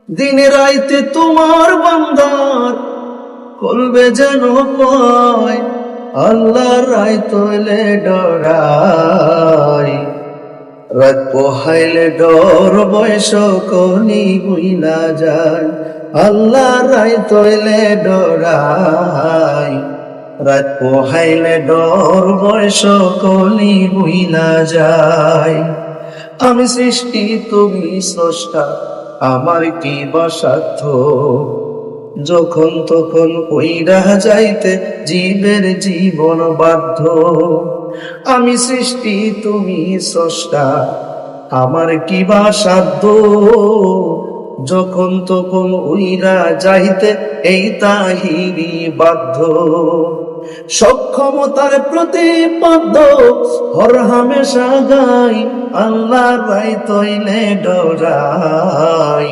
দিনে রাইতে তোমার বান্দার কলবে যেন পায়, আল্লাহর রায় তৈলে ডরাই। রাত পোহাইলে ডর বয়স কনি বুইলা যায়, আল্লাহর রায় তৈলে ডরাই। রাত পোহাইলে ডর বয়স কনি বুইলা যায়। আমি সৃষ্টি তুমি স্রষ্টা, আমার কি বা সাধ্য, যখন তখন কইরা যাইতে জীবের জীবন বাধ্য। আমি সৃষ্টি তুমি স্রষ্টা, আমার কি বা সাধ্য, যখন তখন উইরা যাইতে এই তাহিরি বাধ্য। সক্ষমতার প্রতিপাদ্য হর হামেশা গাই, আল্লাহর রায় তৈলে ডরাই।